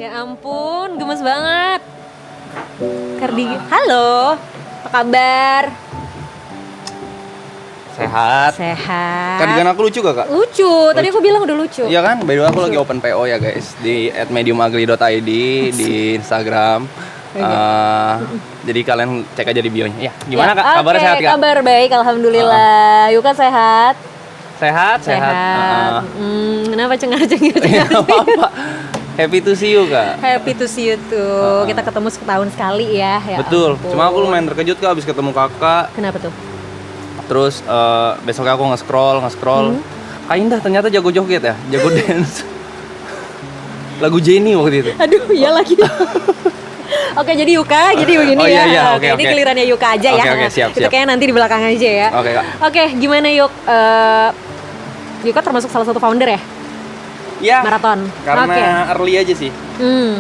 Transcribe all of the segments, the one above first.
Ya ampun, gemes banget. Halo, apa kabar? Sehat. Sehat. Kan aku lucu gak, Kak? Lucu, tadi aku bilang udah lucu. Iya kan? By the way aku lagi open PO ya guys di @mediumugly.id di Instagram. Jadi kalian cek aja di bio-nya. Ya, gimana Kak? Kabarnya sehat Kak? Kabar baik, alhamdulillah. Yuka sehat? Sehat. Kenapa cengar-cengir? Ya apa-apa. Happy to see you Kak. Happy to see you too. Kita ketemu setahun sekali ya. Betul. Ampun. Cuma aku lumayan terkejut Kak abis ketemu Kakak. Kenapa tuh? Terus besoknya aku nge-scroll. Kak Indah ternyata jago joget ya, jago dance. Lagu Jenny waktu itu. Aduh, iya lagi. Oke, jadi Yuka, jadi begini ya. Iya, Oke, ini gilirannya Yuka aja ya. Oke, siap. Itu kayaknya nanti di belakang aja ya. Oke Kak. Oke, gimana Yuk? Yuka termasuk salah satu founder ya? Ya, Maraton. karena early aja sih.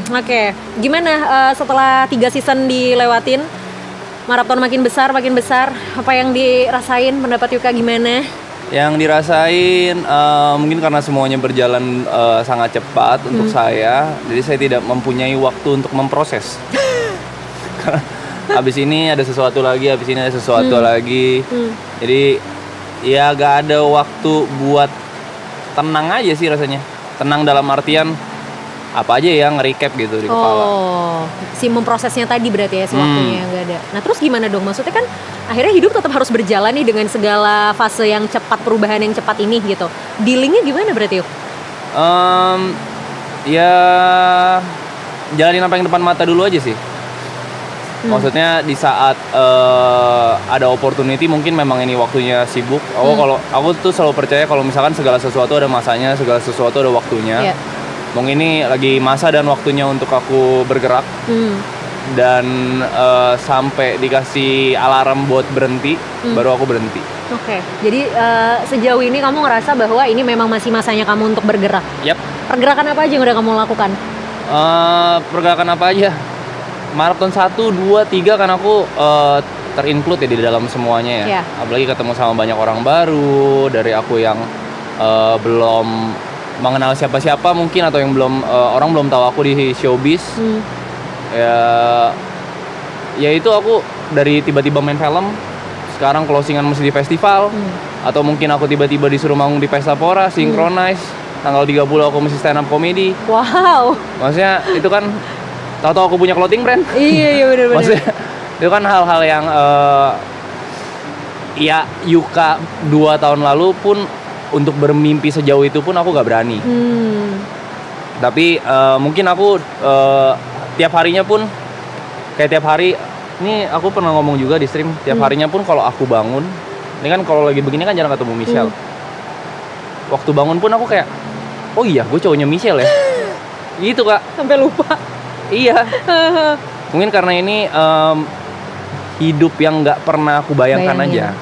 Oke. Gimana setelah 3 season dilewatin, maraton makin besar, apa yang dirasain, pendapat Yuka gimana? Yang dirasain mungkin karena semuanya berjalan sangat cepat untuk saya, jadi saya tidak mempunyai waktu untuk memproses. Habis ini ada sesuatu lagi, lagi. Jadi ya gak ada waktu buat tenang aja sih rasanya. Tenang dalam artian apa aja ya nge-recap gitu di kepala. Oh, si memprosesnya tadi berarti ya, si waktunya yang gak ada. Nah terus gimana dong? Maksudnya kan akhirnya hidup tetap harus berjalan nih dengan segala fase yang cepat, perubahan yang cepat ini gitu. Dealingnya gimana berarti Yuk? Ya jalanin apa yang depan mata dulu aja sih. Maksudnya di saat ada opportunity mungkin memang ini waktunya sibuk. Kalau aku tuh selalu percaya kalau misalkan segala sesuatu ada masanya, segala sesuatu ada waktunya. Mungkin ini lagi masa dan waktunya untuk aku bergerak. Dan sampai dikasih alarm buat berhenti, baru aku berhenti. Oke. Jadi sejauh ini kamu ngerasa bahwa ini memang masih masanya kamu untuk bergerak. Yap. Pergerakan apa aja yang udah kamu lakukan? Pergerakan apa aja? Maraton 1, 2, 3 kan aku terinclude ya di dalam semuanya ya. Apalagi ketemu sama banyak orang baru, dari aku yang belum mengenal siapa-siapa mungkin, atau yang belum orang belum tahu aku di showbiz. Ya itu aku dari tiba-tiba main film, sekarang closingan mesti di festival, atau mungkin aku tiba-tiba disuruh manggung di Pesta Pora, synchronize, tanggal 30 aku mesti stand up comedy. Wow. Maksudnya itu kan tahu-tahu aku punya clothing brand. Iya benar-benar. Maksudnya itu kan hal-hal yang ya Yuka 2 tahun lalu pun untuk bermimpi sejauh itu pun aku gak berani. Tapi mungkin aku tiap harinya pun kayak tiap hari, ini aku pernah ngomong juga di stream, tiap harinya pun kalau aku bangun, ini kan kalau lagi begini kan jarang ketemu Michelle. Waktu bangun pun aku kayak, oh iya gue cowoknya Michelle ya. Gitu Kak. Sampai lupa. Iya. Mungkin karena ini hidup yang nggak pernah aku bayangkan aja.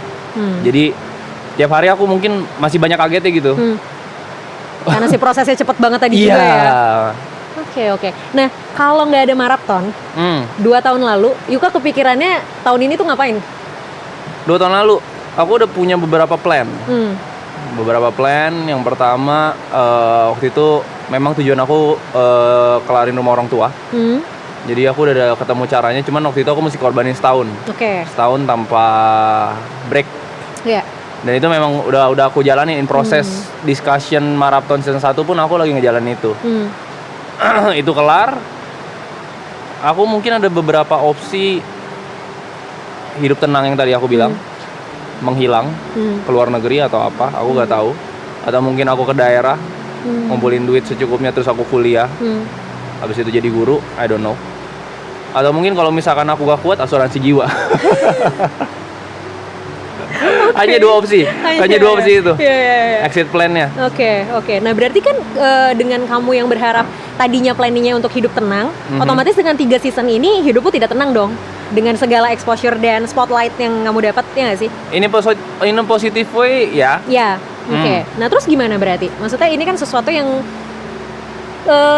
Jadi tiap hari aku mungkin masih banyak kagetnya gitu. Karena si prosesnya cepet banget tadi juga ya. Oke. Nah kalau nggak ada maraton, 2 tahun lalu, Yuka kepikirannya tahun ini tuh ngapain? 2 tahun lalu, aku udah punya beberapa plan. Yang pertama waktu itu memang tujuan aku kelarin rumah orang tua. Jadi aku udah ada ketemu caranya, cuman waktu itu aku mesti korbanin setahun. Setahun tanpa break. Dan itu memang udah aku jalanin in proses discussion marathon season 1 pun aku lagi ngejalanin itu. Itu kelar, aku mungkin ada beberapa opsi hidup tenang yang tadi aku bilang. Menghilang ke luar negeri atau apa, aku nggak tahu. Atau mungkin aku ke daerah ngumpulin duit secukupnya terus aku kuliah, habis itu jadi guru, I don't know. Atau mungkin kalau misalkan aku gak kuat, asuransi jiwa. Hanya 2 opsi itu. Exit plan-nya. Oke. Nah berarti kan dengan kamu yang berharap tadinya planningnya untuk hidup tenang, otomatis dengan 3 season ini hidupmu tidak tenang dong, dengan segala exposure dan spotlight yang kamu dapat, ya nggak sih? Ini positif way ya. Oke. Nah terus gimana berarti? Maksudnya ini kan sesuatu yang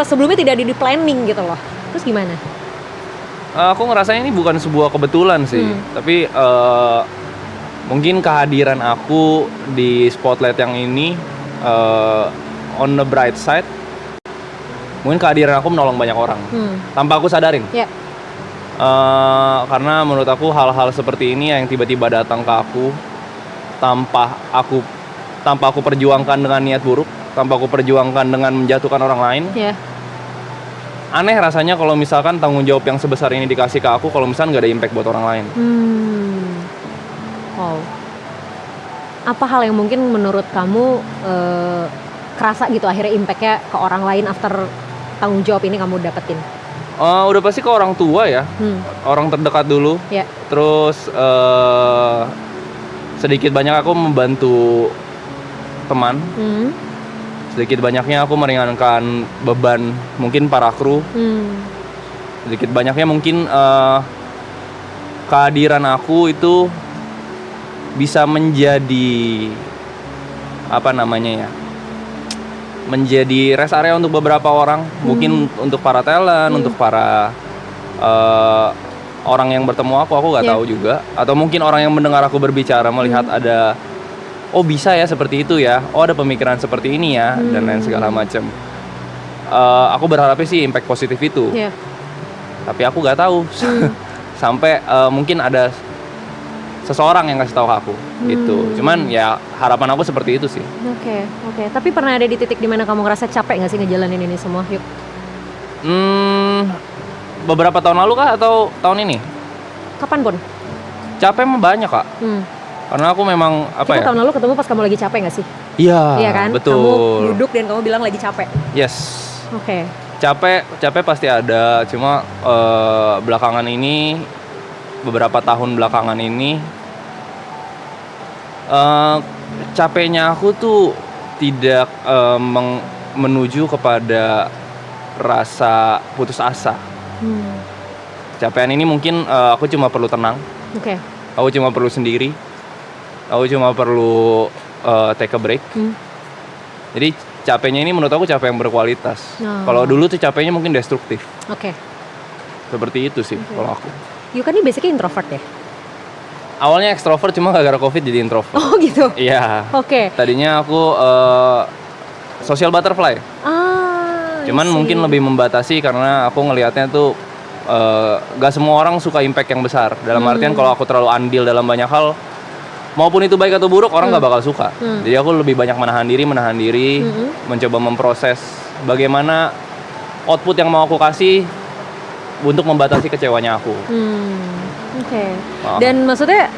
sebelumnya tidak ada di planning gitu loh. Terus gimana? Aku ngerasa ini bukan sebuah kebetulan sih, tapi mungkin kehadiran aku di spotlight yang ini on the bright side mungkin kehadiran aku menolong banyak orang tanpa aku sadarin. Yeah. Karena menurut aku hal-hal seperti ini yang tiba-tiba datang ke aku tanpa aku perjuangkan dengan niat buruk, tanpa aku perjuangkan dengan menjatuhkan orang lain. Yeah. Aneh rasanya kalau misalkan tanggung jawab yang sebesar ini dikasih ke aku, kalau misalkan nggak ada impact buat orang lain. Wow. Apa hal yang mungkin menurut kamu kerasa gitu akhirnya impactnya ke orang lain after tanggung jawab ini kamu dapetin? Udah pasti ke orang tua ya, orang terdekat dulu. Yeah. Terus sedikit banyak aku membantu teman. Sedikit banyaknya aku meringankan beban mungkin para kru. Sedikit banyaknya mungkin kehadiran aku itu bisa menjadi menjadi rest area untuk beberapa orang. Mungkin untuk para talent, untuk para orang yang bertemu aku nggak tahu juga. Atau mungkin orang yang mendengar aku berbicara melihat ada oh bisa ya seperti itu ya, oh ada pemikiran seperti ini ya, dan lain segala macam. Aku berharapnya sih impact positif itu, tapi aku nggak tahu sampai mungkin ada seseorang yang kasih tahu aku gitu. Cuman ya harapan aku seperti itu sih. Oke. Tapi pernah ada di titik dimana kamu ngerasa capek nggak sih ngejalanin ini semua? Yuk. Beberapa tahun lalu kah atau tahun ini? Kapan pun? Capek mah banyak kak. Karena aku memang Kita tahun lalu ketemu pas kamu lagi capek nggak sih? Iya kan? Betul. Kamu duduk dan kamu bilang lagi capek. Yes. Oke. Capek pasti ada. Cuma belakangan ini, beberapa tahun belakangan ini, capeknya aku tuh tidak menuju kepada rasa putus asa. Capaian ini mungkin aku cuma perlu tenang. Aku cuma perlu sendiri. Aku cuma perlu take a break. Jadi capeknya ini menurut aku capek yang berkualitas. Kalau dulu tuh capeknya mungkin destruktif. Seperti itu sih kalau aku. You kan ini basically introvert ya? Awalnya ekstrovert, cuma gara-gara COVID jadi introvert. Oh gitu? Iya. Tadinya aku social butterfly. Cuman mungkin lebih membatasi karena aku ngelihatnya tuh gak semua orang suka impact yang besar. Dalam artian kalau aku terlalu andil dalam banyak hal, maupun itu baik atau buruk, orang gak bakal suka. Jadi aku lebih banyak menahan diri, mencoba memproses bagaimana output yang mau aku kasih untuk membatasi kecewanya aku. Dan maksudnya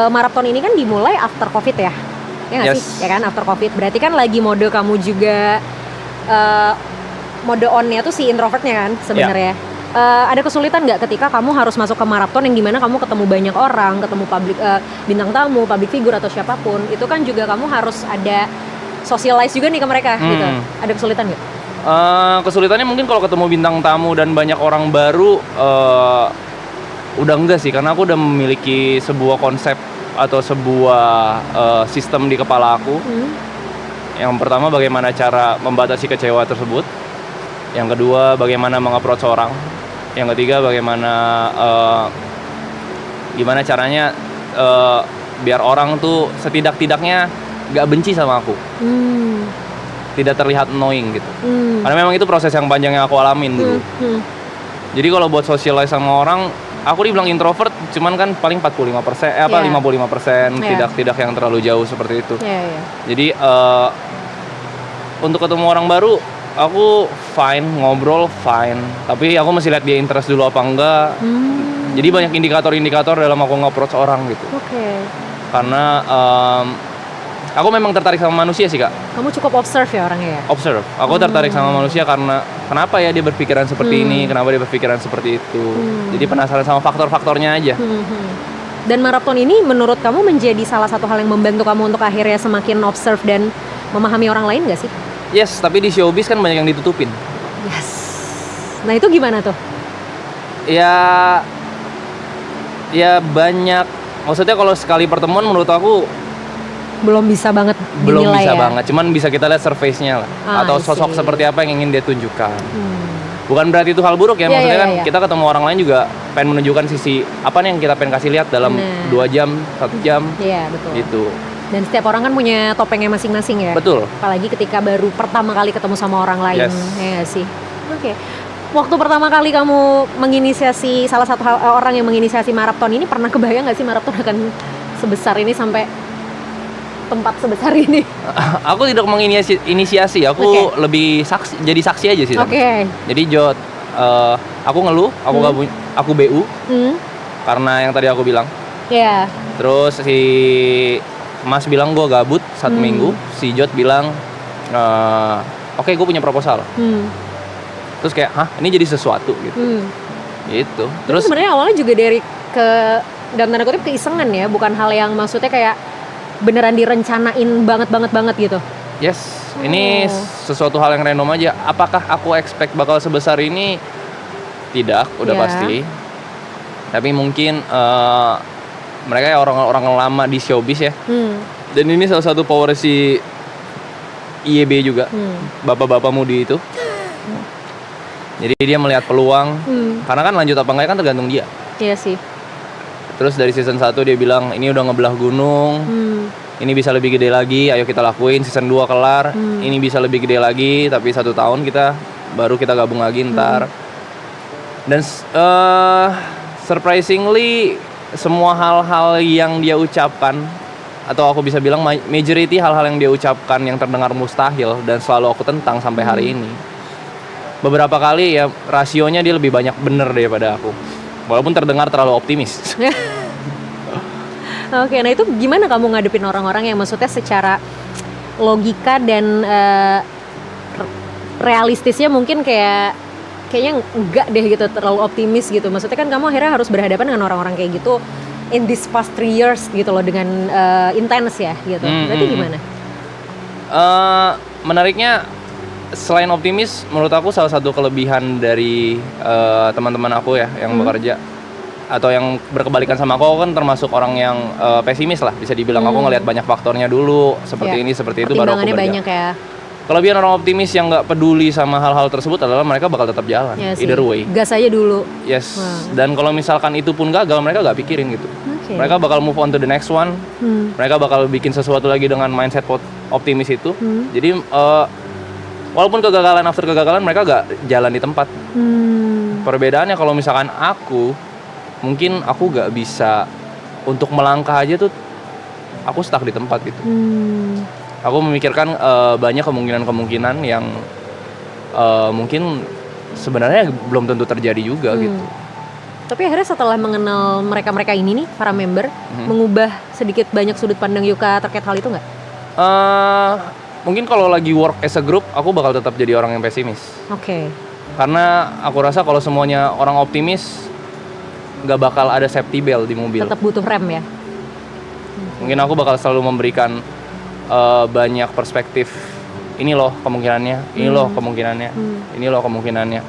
maraton ini kan dimulai after COVID ya? Ya nggak sih? Ya kan, after COVID. Berarti kan lagi mode kamu juga mode on-nya tuh si introvertnya kan sebenarnya. Ada kesulitan nggak ketika kamu harus masuk ke maraton yang dimana kamu ketemu banyak orang, ketemu public bintang tamu, public figure atau siapapun, itu kan juga kamu harus ada socialize juga nih ke mereka gitu. Ada kesulitan nggak? Kesulitannya mungkin kalau ketemu bintang tamu dan banyak orang baru, udah enggak sih, karena aku udah memiliki sebuah konsep atau sebuah sistem di kepala aku. Yang pertama, bagaimana cara membatasi kecewa tersebut. Yang kedua, bagaimana meng-approach orang. Yang ketiga, gimana caranya biar orang tuh setidak-tidaknya gak benci sama aku. Tidak terlihat annoying gitu. Karena memang itu proses yang panjang yang aku alamin dulu. Jadi kalau buat socialize sama orang, aku dibilang introvert, cuman kan paling 45%, 55%, tidak yang terlalu jauh seperti itu. Jadi untuk ketemu orang baru, aku fine, ngobrol fine, tapi aku mesti lihat dia interest dulu apa enggak. Jadi banyak indikator-indikator dalam aku nge-approach orang gitu. Karena aku memang tertarik sama manusia sih kak. Kamu cukup observe ya orangnya ya? Observe. Aku tertarik sama manusia karena kenapa ya dia berpikiran seperti ini, kenapa dia berpikiran seperti itu. Jadi penasaran sama faktor-faktornya aja. Dan maraton ini menurut kamu menjadi salah satu hal yang membantu kamu untuk akhirnya semakin observe dan memahami orang lain gak sih? Yes, tapi di showbiz kan banyak yang ditutupin. Yes. Nah itu gimana tuh? Ya banyak. Maksudnya kalau sekali pertemuan menurut aku belum bisa banget belum dinilai bisa ya? banget, cuman bisa kita lihat surface-nya lah, atau sosok seperti apa yang ingin dia tunjukkan. Bukan berarti itu hal buruk ya, maksudnya kan kita ketemu orang lain juga pengen menunjukkan sisi apa nih yang kita pengen kasih lihat dalam 2 jam, 1 jam. Iya betul. Gitu. Dan setiap orang kan punya topengnya masing-masing ya. Betul. Apalagi ketika baru pertama kali ketemu sama orang lain, ya gak sih? Oke. Waktu pertama kali kamu menginisiasi salah satu orang yang menginisiasi maraton ini, pernah kebayang nggak sih maraton akan sebesar ini sampai tempat sebesar ini? Aku tidak menginisiasi, aku lebih jadi saksi aja sih. Oke. Jadi aku ngeluh, aku BU karena yang tadi aku bilang. Iya. Terus si Mas bilang gue gabut 1 minggu, si Jod bilang oke, gue punya proposal. Terus kayak, ini jadi sesuatu gitu. Gitu. Terus sebenarnya awalnya juga dari dalam tanda kutip keisengan ya, bukan hal yang maksudnya kayak beneran direncanain banget gitu. Yes, ini sesuatu hal yang random aja. Apakah aku expect bakal sebesar ini? Tidak, udah pasti. Tapi mungkin mereka ya orang-orang lama di showbiz ya. Dan ini salah satu power si IYB juga, bapak-bapak mudi itu. Jadi dia melihat peluang, karena kan lanjut apa enggak kan tergantung dia. Iya sih. Terus dari season 1 dia bilang, ini udah ngebelah gunung, ini bisa lebih gede lagi, ayo kita lakuin. Season 2 kelar, ini bisa lebih gede lagi, tapi 1 tahun baru kita gabung lagi ntar. Dan surprisingly, semua hal-hal yang dia ucapkan, atau aku bisa bilang majority hal-hal yang dia ucapkan yang terdengar mustahil dan selalu aku tentang sampai hari ini. Beberapa kali ya rasionya dia lebih banyak bener daripada aku. Walaupun terdengar terlalu optimis. Oke, nah itu gimana kamu ngadepin orang-orang yang maksudnya secara logika dan realistisnya mungkin kayaknya enggak deh gitu, terlalu optimis gitu. Maksudnya kan kamu akhirnya harus berhadapan dengan orang-orang kayak gitu in this past 3 years gitu loh, dengan intense ya gitu. Berarti gimana? Menariknya, selain optimis, menurut aku salah satu kelebihan dari teman-teman aku ya yang bekerja atau yang berkebalikan sama aku kan termasuk orang yang pesimis lah, bisa dibilang. Aku ngelihat banyak faktornya dulu, seperti ini, seperti itu, baru aku bekerja. Banyak ya. Kelebihan orang optimis yang nggak peduli sama hal-hal tersebut adalah mereka bakal tetap jalan, either way. Gas aja dulu. Yes. Dan kalau misalkan itu pun gagal, mereka nggak pikirin gitu. Mereka bakal move on to the next one. Mereka bakal bikin sesuatu lagi dengan mindset optimis itu. Jadi walaupun kegagalan after kegagalan, mereka gak jalan di tempat. Perbedaannya kalau misalkan mungkin aku gak bisa untuk melangkah aja tuh, aku stuck di tempat gitu. Aku memikirkan banyak kemungkinan yang mungkin sebenarnya belum tentu terjadi juga gitu. Tapi akhirnya setelah mengenal mereka ini nih, para member, mengubah sedikit banyak sudut pandang Yuka terkait hal itu nggak? Mungkin kalau lagi work as a group, aku bakal tetap jadi orang yang pesimis. Oke. Karena aku rasa kalau semuanya orang optimis, nggak bakal ada safety belt di mobil. Tetap butuh rem ya? Mungkin aku bakal selalu memberikan banyak perspektif. Ini loh kemungkinannya, ini loh kemungkinannya, ini loh kemungkinannya.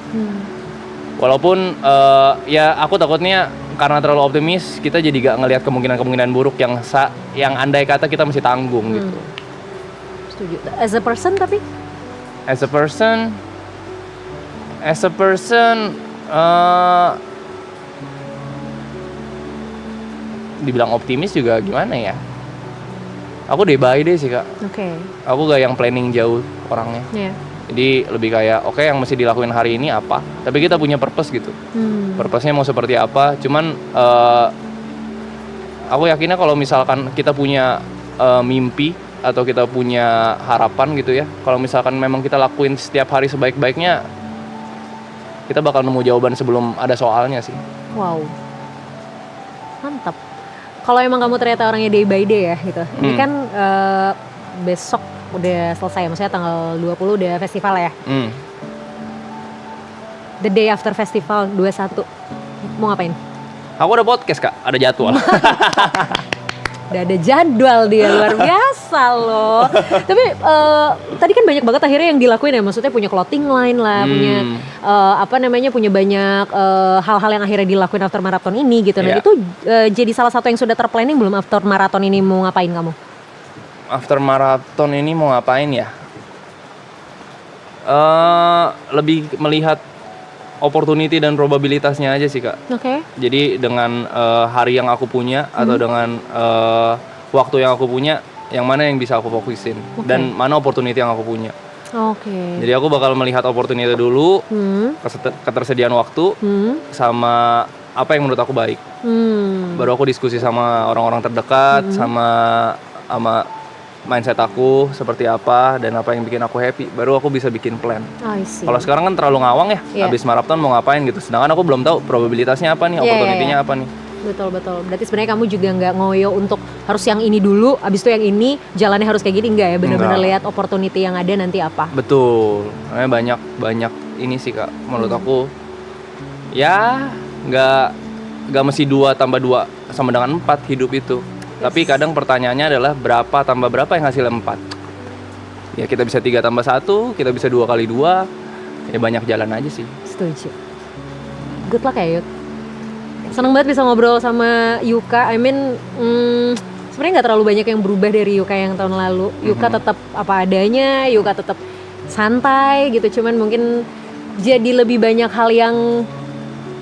Walaupun ya aku takutnya karena terlalu optimis, kita jadi gak ngelihat kemungkinan-kemungkinan buruk yang andai kata kita mesti tanggung gitu. Setuju. As a person tapi? As a person, dibilang optimis juga gimana ya? Aku day by day sih, Kak. Oke. Aku gak yang planning jauh orangnya. Yeah. Jadi lebih kayak oke, yang mesti dilakuin hari ini apa, tapi kita punya purpose gitu. Purpose-nya mau seperti apa. Cuman aku yakinnya kalau misalkan kita punya mimpi atau kita punya harapan gitu ya, kalau misalkan memang kita lakuin setiap hari sebaik-baiknya, kita bakal nemu jawaban sebelum ada soalnya sih. Wow, mantap. Kalau emang kamu ternyata orangnya day by day ya gitu. Ini kan besok udah selesai, maksudnya tanggal 20 udah festival ya. The day after festival 21, mau ngapain? Aku ada podcast, Kak, ada jadwal. Udah ada jadwal dia, luar biasa loh. Tapi tadi kan banyak banget akhirnya yang dilakuin ya, maksudnya punya clothing line lah, punya punya banyak hal-hal yang akhirnya dilakuin after marathon ini gitu. Nah itu jadi salah satu yang sudah terplanning belum, after marathon ini mau ngapain kamu? After marathon ini mau ngapain ya? Lebih melihat opportunity dan probabilitasnya aja sih, Kak. Oke. Jadi dengan hari yang aku punya atau dengan waktu yang aku punya, yang mana yang bisa aku fokusin dan mana opportunity yang aku punya. Oke. Jadi aku bakal melihat opportunity dulu, ketersediaan waktu, sama apa yang menurut aku baik. Baru aku diskusi sama orang-orang terdekat, sama mindset aku seperti apa dan apa yang bikin aku happy. Baru aku bisa bikin plan. Kalau sekarang kan terlalu ngawang ya, habis maraton mau ngapain gitu. Sedangkan aku belum tahu probabilitasnya apa nih, opportunity-nya apa nih. Betul. Berarti sebenarnya kamu juga nggak ngoyo untuk harus yang ini dulu, abis itu yang ini, jalannya harus kayak gini, enggak ya? Benar-benar lihat opportunity yang ada nanti apa. Betul. Banyak ini sih Kak, menurut aku. Ya, nggak mesti 2 tambah 2 sama dengan 4 hidup itu. Tapi kadang pertanyaannya adalah berapa tambah berapa yang hasilnya 4. Ya kita bisa 3 tambah 1, kita bisa 2 kali 2. Ya banyak jalan aja sih. Setuju. Good luck ya Yuk. Seneng banget bisa ngobrol sama Yuka. Sebenarnya nggak terlalu banyak yang berubah dari Yuka yang tahun lalu. Yuka tetap apa adanya, Yuka tetap santai gitu. Cuman mungkin jadi lebih banyak hal yang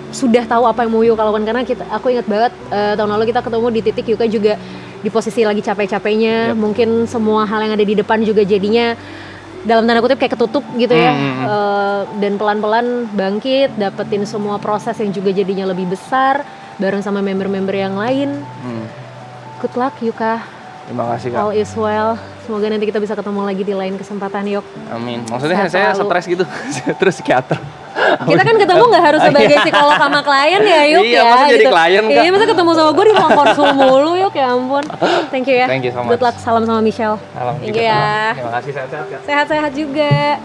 sudah tahu apa yang mau Yuka lakukan. Karena aku ingat banget tahun lalu kita ketemu di titik Yuka juga di posisi lagi capek-capeknya. Mungkin semua hal yang ada di depan juga jadinya dalam tanda kutip kayak ketutup gitu ya. Dan pelan-pelan bangkit, dapetin semua proses yang juga jadinya lebih besar bareng sama member-member yang lain. Good luck Yuka. Terima kasih Kak. All is well. Semoga nanti kita bisa ketemu lagi di lain kesempatan Yok. Amin. Maksudnya saya stres gitu. Terus psikiater. Kita kan ketemu nggak harus sebagai psikolog sama klien ya Yuk iya, ya. Masa jadi klien Kak. Iya masa ketemu sama gue di ruang konsul mulu Yuk, ya ampun. Thank you ya. Thank you so much. Good luck, salam sama Michelle. Salam Thank you ya. Terima kasih, sehat-sehat Kak. Sehat-sehat juga.